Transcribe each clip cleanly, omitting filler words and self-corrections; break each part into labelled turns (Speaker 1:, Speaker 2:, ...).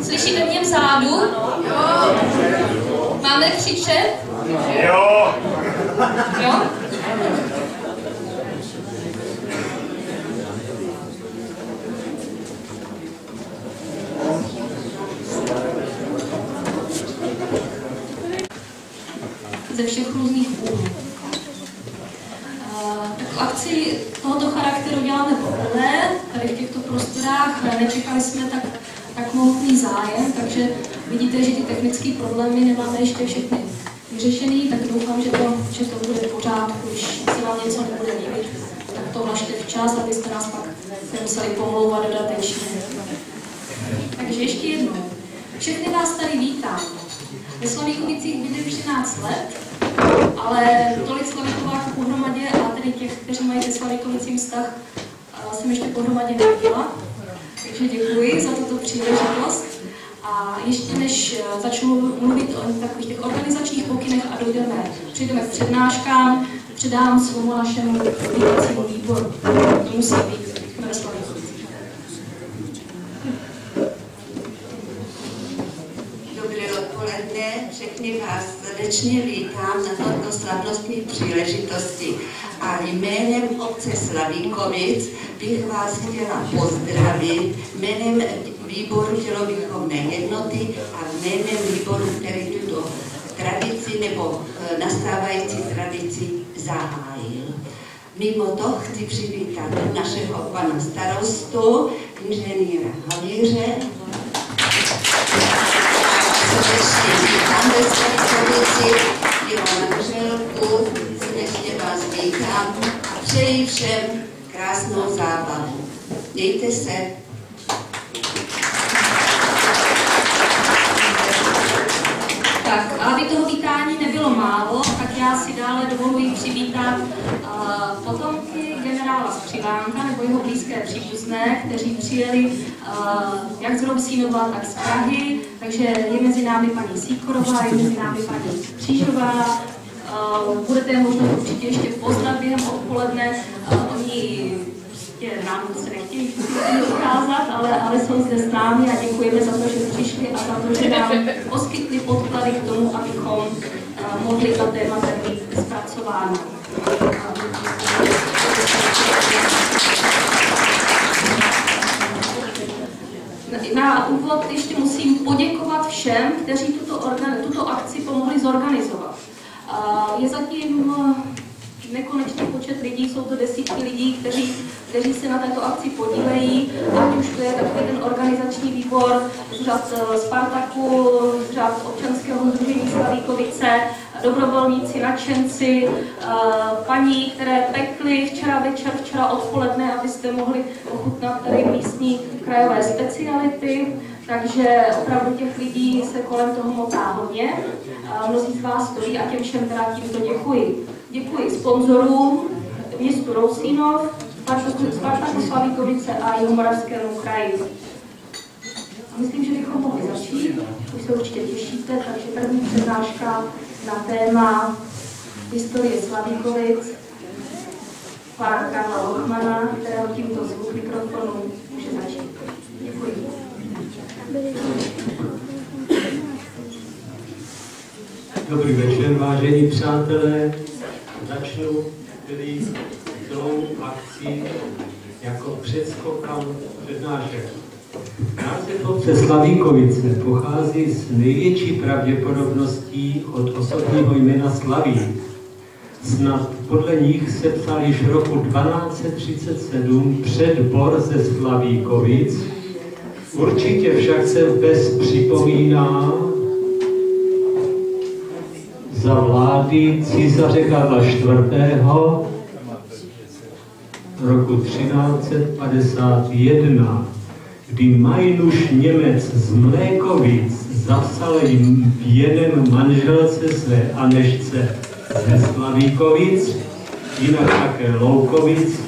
Speaker 1: Slyšíte mě vzadu? Máme křičet?
Speaker 2: Jo.
Speaker 1: Jo? Ze všech různých úhlů. Akci tohoto charakteru děláme poprvé, tady v těchto prostorách. Nečekali jsme tak mohutný zájem, takže vidíte, že ty technické problémy nemáme ještě všechny vyřešený, tak doufám, že to bude v pořádku, když se vám něco nebude líbit, tak to hlašte včas, abyste nás pak nemuseli pomlouvat dodatečně. Takže ještě jednou. Všechny vás tady vítám. Ve Slavíkovicích bydlím 13 let, ale tolik Slavíkováků pohromadě a tedy těch, kteří mají ke Slavíkovicím vztah, jsem ještě pohromadě neviděla. Takže děkuji za tuto příležitost. A ještě než začnu mluvit o takových těch organizačních pokynech a přejdeme k přednáškám, předám slovo našemu vydavacímu výboru. To musí být ve Slavíkovicích.
Speaker 3: Dobré odpoledne, všechny vás srdečně vítám na této slavnostní příležitosti. A jménem obce Slavíkovic bych vás chtěla pozdravit, jménem výboru tělovýchovné jednoty a jménem výboru, který tuto tradici nebo nastávající tradici zahájil. Mimo to chci přivítat našeho pana starostu, inženýra Havíře. Srdečně vítám ve Slavíkovici jeho manželku, srdečně vás vítám a přeji všem krásnou zábavu. Mějte se.
Speaker 1: Tak, a aby toho vítání nebylo málo, tak já si dále dovoluji přivítat potomky generála Skřivánka nebo jeho blízké příbuzné, kteří přijeli jak z Robsínova, tak z Prahy, takže je mezi námi paní Sýkorová, je mezi námi paní Křížová. Budete možná určitě ještě poznat během odpoledne. Oni nám se nechtějí ukázat, ale jsou zde s námi a děkujeme za to, že přišli a za to, že nám poskytli podklady k tomu, abychom mohli ta témata být zpracována. Na úvod ještě musím poděkovat všem, kteří tuto akci pomohli zorganizovat. Je zatím nekonečný počet lidí, jsou to desítky lidí, kteří se na této akci podílejí, ať už to je takový ten organizační výbor z řad Spartaku, z řad občanského sdružení Slavíkovice, dobrovolníci, nadšenci, paní, které pekly včera večer, včera odpoledne, abyste mohli ochutnat tady místní krajové speciality. Takže opravdu těch lidí se kolem toho motá hodně. Mnozí z vás stojí a těm všem teda tímto děkuji. Děkuji sponzorům, městu Rousínov, Spartaku Slavíkovice a Jihomoravskému kraji. A myslím, že bychom mohli začít. Už se určitě těšíte, takže první přednáška na téma historie Slavíkovic pana Karla Lochmana, kterého tímto zvuk mikrofonu může začít. Děkuji.
Speaker 4: Dobrý večer, vážení přátelé. Začnu tedy
Speaker 2: celou akci jako předskokan přednášek. Název obce Slavíkovice pochází s největší pravděpodobností od osobního jména Slaví. Snad podle nich se psal již roku 1237 předbor ze Slavíkovic. Určitě však se bez připomíná za vlády císaře Karla IV. Roku 1351, kdy Majnuš Němec z Mlékovic zapsal jménem manželce své Anežce ze Slavíkovic, jinak také Loukovic,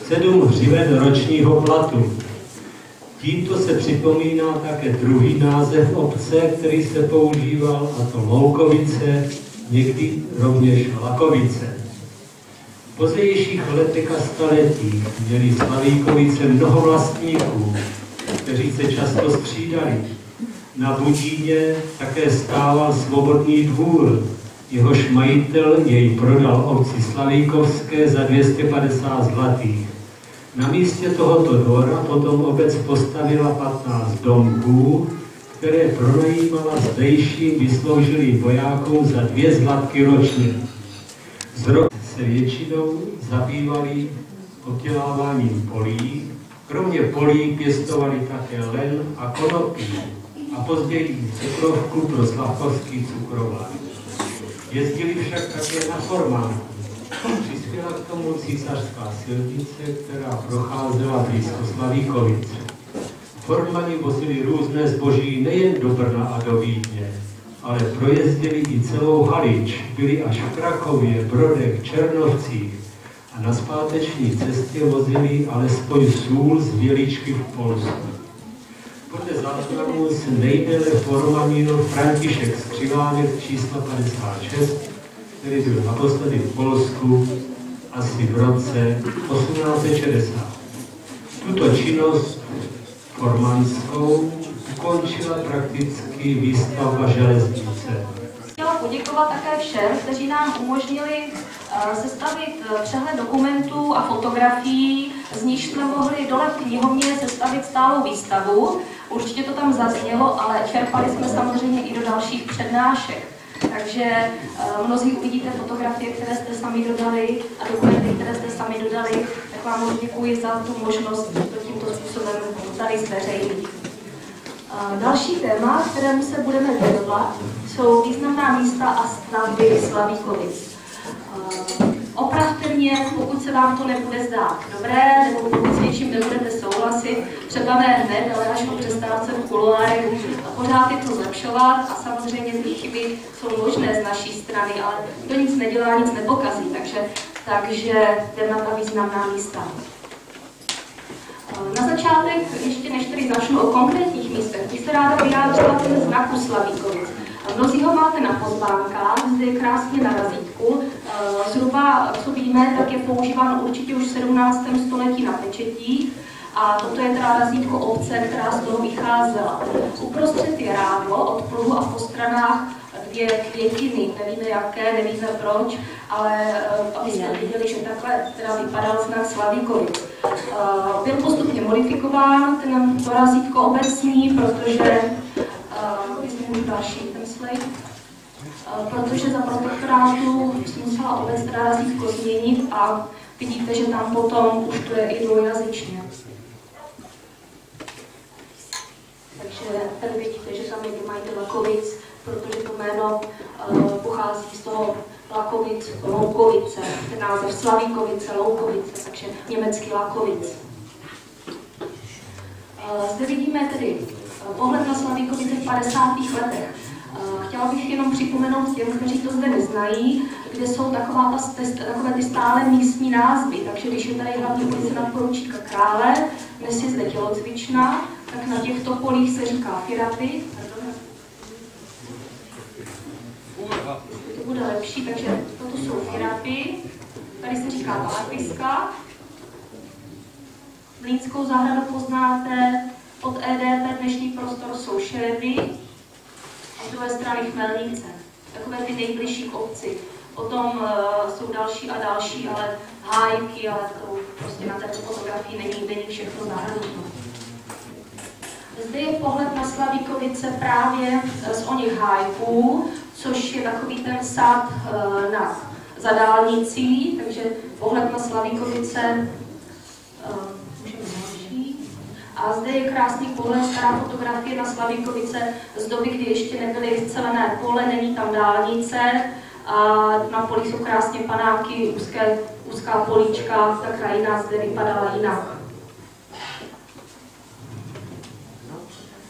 Speaker 2: 7 hřiven ročního platu. Tímto se připomíná také druhý název obce, který se používal, a to Loukovice, někdy rovněž Lakovice. V pozdějších letech a staletích měli Slavíkovice mnoho vlastníků, kteří se často střídali. Na Budíně také stával svobodný dvůr, jehož majitel jej prodal obci Slavíkovské za 250 zlatých. Na místě tohoto dvora potom obec postavila 15 domků, které pronajímala zdejším vysloužilým vojákům za 2 zlatky ročně. Z roku se většinou zabývali obděláváním polí, kromě polí pěstovali také len a konopí a později cukrovku pro slavkovský cukrovár. Jezdili však také na formánku. Přispěla k tomu císařská silnice, která procházela blízko Slavíkovic. Formani vozili různé zboží nejen do Brna a do Vídně, ale projezdili i celou Halič, byli až v Krakově, Brodech, Černovcích a na zpáteční cestě vozili alespoň sůl z Věličky v Polsku. Podle záznamu se nejdéle formanil František Skřivánek číslo 56, který byl naposledy v Polsku asi v roce 1860. Tuto činnost formanskou ukončila prakticky výstavba železnice.
Speaker 1: Chtěla poděkovat také všem, kteří nám umožnili sestavit přehled dokumentů a fotografií, z nichž jsme mohli dole v knihovně sestavit stálou výstavu. Určitě to tam zaznělo, ale čerpali jsme samozřejmě i do dalších přednášek. Takže mnozí uvidíte fotografie, které jste sami dodali a dokumenty, které jste sami dodali, tak vám moc děkuji za tu možnost to tímto způsobem tady zveřejnit. Další téma, kterému se budeme věnovat, jsou významná místa a stavby Slavíkovic. Opravte mě, pokud se vám to nebude zdát dobré, nebo pokud s něčím nebudete souhlasit, třeba ne hned, ale až po přestávce v kuloárech, pořád je to zlepšovat a samozřejmě ty chyby jsou možné z naší strany, ale kdo nic nedělá, nic nepokazí, takže jdeme na ta významná místa. Na začátek, ještě než tedy začnu o konkrétních místech, bych se ráda vyjádřila ten znaku Slavíkovic. Mnozí ho máte na pozvánkách, zde je krásně na razítku. Zhruba, co víme, tak je používán určitě už v 17. století na pečetí. A toto je teda razítko obce, která z toho vycházela. Uprostřed je rádlo od pruhu a po stranách 2 květiny. Nevíme jaké, nevíme proč, ale abyste viděli, že takhle teda vypadal znak Slavíkovic. Byl postupně modifikován to razítko obecní, protože protože za protektorátu musela obec teda razítko změnit a vidíte, že tam potom už to je i dvojjazyčně. Takže tady vidíte, že tam je majitel Lakovic, protože to jméno pochází z toho Lakovic, Loukovice, ten název Slavíkovice, Loukovice, takže německý Lakovic. Zde vidíme tedy pohled na Slavíkovice v 50. letech. Chtěla bych jenom připomenout těm, kteří to zde neznají, kde jsou takové ty stále místní názvy. Takže když je tady hlavní ulice nadporučíka Krále, dnes je zde Tělocvična, tak na těchto polích se říká Firapy. To bude lepší, takže toto jsou Firapy. Tady se říká Palapiska. Mlýnskou zahradu poznáte, pod EDP dnešní prostor jsou Šeredy. A z druhé strany Chmelnice, takové ty nejbližší k obci. Potom jsou další a další, ale hájky, ale to prostě na této fotografii není všechno zahrnuto. Zde je pohled na Slavíkovice právě z oněch hájků, což je takový ten sad za dálnicí, takže pohled na Slavíkovice, můžeme další. A zde je krásný pohled, stará fotografie na Slavíkovice z doby, kdy ještě nebyly vycelené pole, není tam dálnice, a na poli jsou krásně panáky, úzká políčka, ta krajina zde vypadala jinak.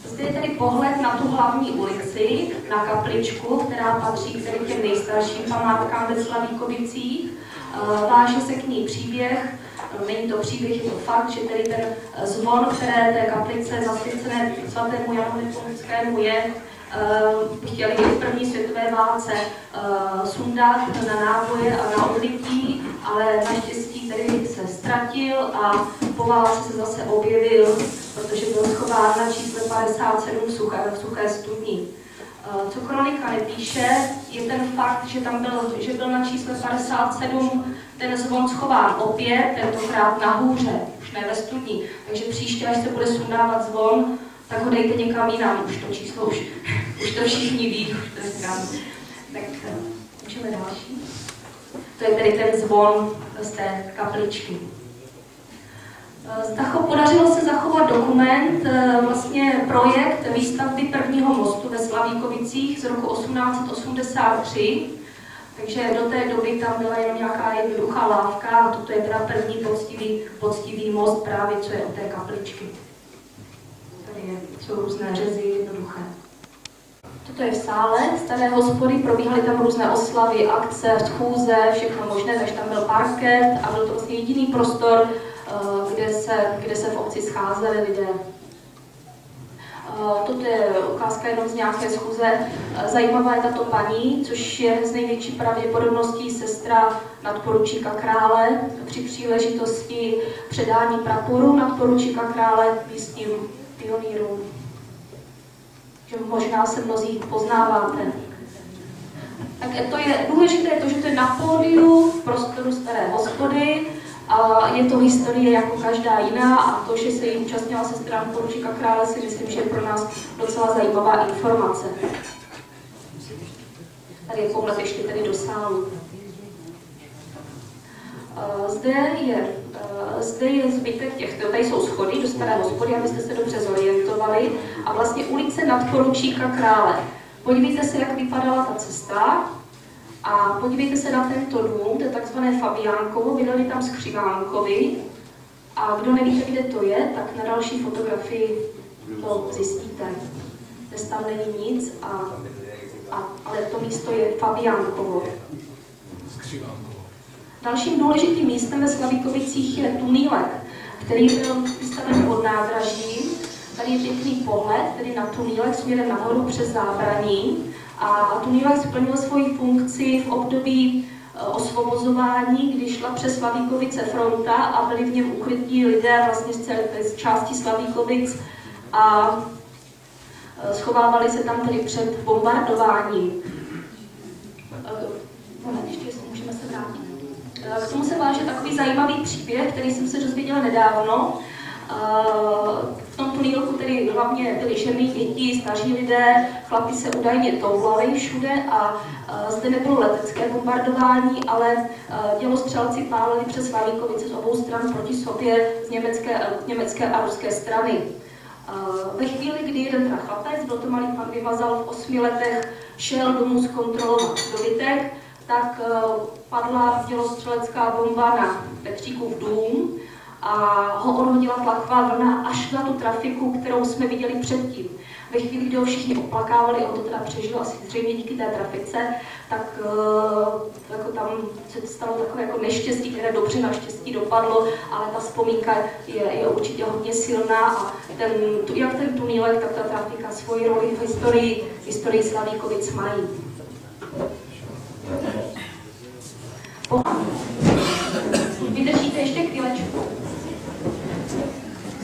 Speaker 1: Zde je tedy pohled na tu hlavní ulici, na kapličku, která patří k těm nejstarším památkám ve Slavíkovicích. Váže se k ní příběh, není to příběh, je to fakt, že tedy ten zvon, které té kaplice zasvěcené svatému Janu Nepomuckému je, chtěli v první světové válce sundat na náboje a na odlití, ale naštěstí tedy se ztratil a po válce se zase objevil, protože byl schován na čísle 57 v suché studni. Co kronika nepíše, je ten fakt, že byl na čísle 57 ten zvon schován opět, tentokrát nahoře, už ne ve studni. Takže příště, až se bude sundávat zvon, tak ho dejte někam jinam, už to číslo, už to všichni ví, už to je stranu. Tak můžeme další. To je tedy ten zvon z té kapličky. Podařilo se zachovat dokument, vlastně projekt výstavby prvního mostu ve Slavíkovicích z roku 1883. Takže do té doby tam byla jen nějaká jednoduchá lávka a toto je teda první poctivý most právě, co je od té kapličky. Tady jsou různé řezy jednoduché. Toto je v sále staré hospody, probíhaly tam různé oslavy, akce, schůze, všechno možné, takže tam byl parket a byl to vlastně jediný prostor, kde se v obci scházeli lidé. Toto je ukázka jenom z nějaké schůze. Zajímavá je tato paní, což je z největší pravděpodobností sestra nadporučíka Krále při příležitosti předání praporu nadporučíka Krále místním pionýrům. Že možná se mnozí poznáváte. Tak to je důležité, že to je na pódiu v prostoru staré hospody. A je to historie jako každá jiná a to, že se jí účastnila sestra poručíka Krále, si myslím, že je pro nás docela zajímavá informace. Tady je pohled ještě tedy do sálu. Zde je zbytek těchto, tady jsou schody do staré hospody, abyste se dobře zorientovali. A vlastně ulice nadporučíka Krále. Podívejte se, jak vypadala ta cesta. A podívejte se na tento dům, to je takzvané Fabiánkovo, vydali tam Skřivánkovi. A kdo nevíte, kde to je, tak na další fotografii to zjistíte. Dnes tam není nic, ale to místo je Fabiánkovo. Dalším důležitým místem ve Slavíkovicích je Tunýlek, který byl vystaven pod nádražím. Tady je pěkný pohled, tedy na Tunýlek směrem nahoru přes Zábraní. A Tunýlek splnil svoji funkci v období osvobozování, kdy šla přes Slavíkovice fronta a byli v něm ukrytí lidé vlastně z části Slavíkovic a schovávali se tam tedy před bombardováním. Ještě můžeme se vrátit. K tomu se váže takový zajímavý příběh, který jsem se dozvěděla nedávno. V tom Tunýlku tedy hlavně byly ženy, děti, staří lidé, chlapi se údajně toulali všude a zde nebylo letecké bombardování, ale dělostřelci pálili přes Slavíkovice z obou stran proti sobě z německé a ruské strany. Ve chvíli, kdy jeden chlapec, byl to malý pan Vyvazal, v 8 letech šel domů zkontrolovat dobytek, tak padla dělostřelecká bomba na Petříkův dům a ho odhodila tlaková vlna až na tu trafiku, kterou jsme viděli předtím. Ve chvíli, kdy ho všichni oplakávali, on to teda přežil asi zřejmě díky té trafice, tak jako tam se stalo takové jako neštěstí, které dobře naštěstí dopadlo, ale ta vzpomínka je určitě hodně silná a jak ten Tunýlek, tak ta trafika svoji roli v historii Slavíkovic mají. Vydržíte ještě chvílečku.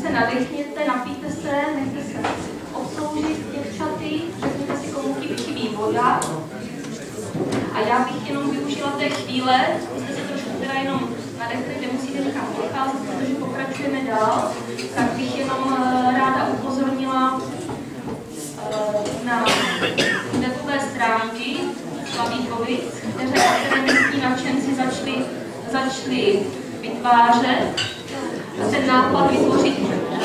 Speaker 1: Se nadechněte, napijte se, nechte se obsloužit děvčaty, řekněte si, komu chybí voda. A já bych jenom využila té chvíle, jste se trošku teda jenom nadechli, nemusíte nikam odcházet, protože pokračujeme dál, tak bych jenom ráda upozornila na webové stránky Slavíkovic, které místní nadšenci začali vytvářet. Ten nápad vytvořit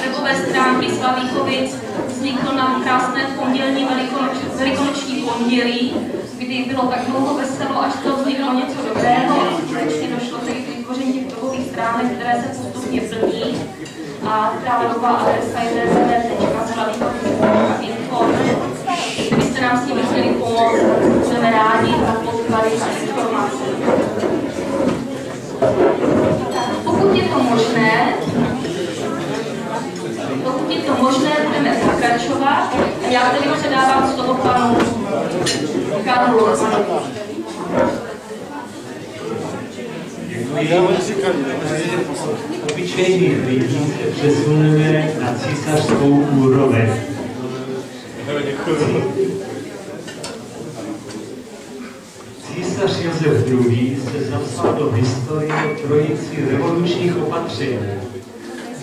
Speaker 1: webové stránky Slavíkovic vznikl na krásné pondělní velikonoční pondělí, kdy bylo tak dlouho veselo, až to vzniklo něco dobrého. Konečně došlo tedy k vytvoření těch webových stránek, které se postupně plní. A ta webová adresa je www.slavíkovic.info. Kdybyste nám s tím chtěli pomoct, budeme rádi za podklady a informace. Pokud je to možné, budeme pokračovat. A já tedy předávám slovo panu Karlu Lormanovi.
Speaker 2: Obyčejných lidí se přesuneme na císařskou úroveň. Císař Josef II. Se zapsal do historie trojici revolučních opatření.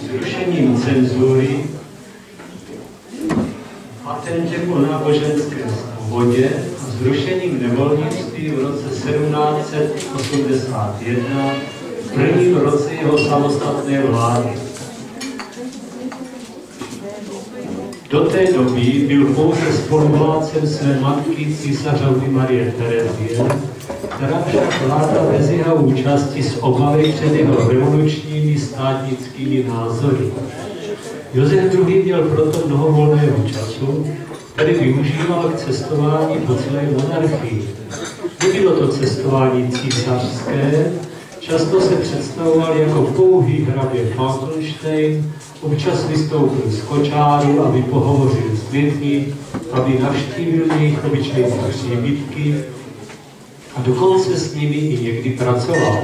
Speaker 2: Zrušením cenzury, patentem o náboženské svobodě a zrušením nevolnictví v roce 1781, v prvním roce jeho samostatné vlády. Do té doby byl pouze spoluvládcem své matky císařovny Marie Terezie, která však vládla bez jeho účasti z obavy před jeho revolučními státnickými názory. Josef II. Měl proto mnoho volného času, který využíval k cestování po celé monarchii. Nebylo to cestování císařské, často se představoval jako pouhý hrabě Falkenstein, občas vystoupil z kočáru, aby pohovořil s lidmi, aby navštívil jejich obyčejné příbytky a dokonce s nimi i někdy pracoval.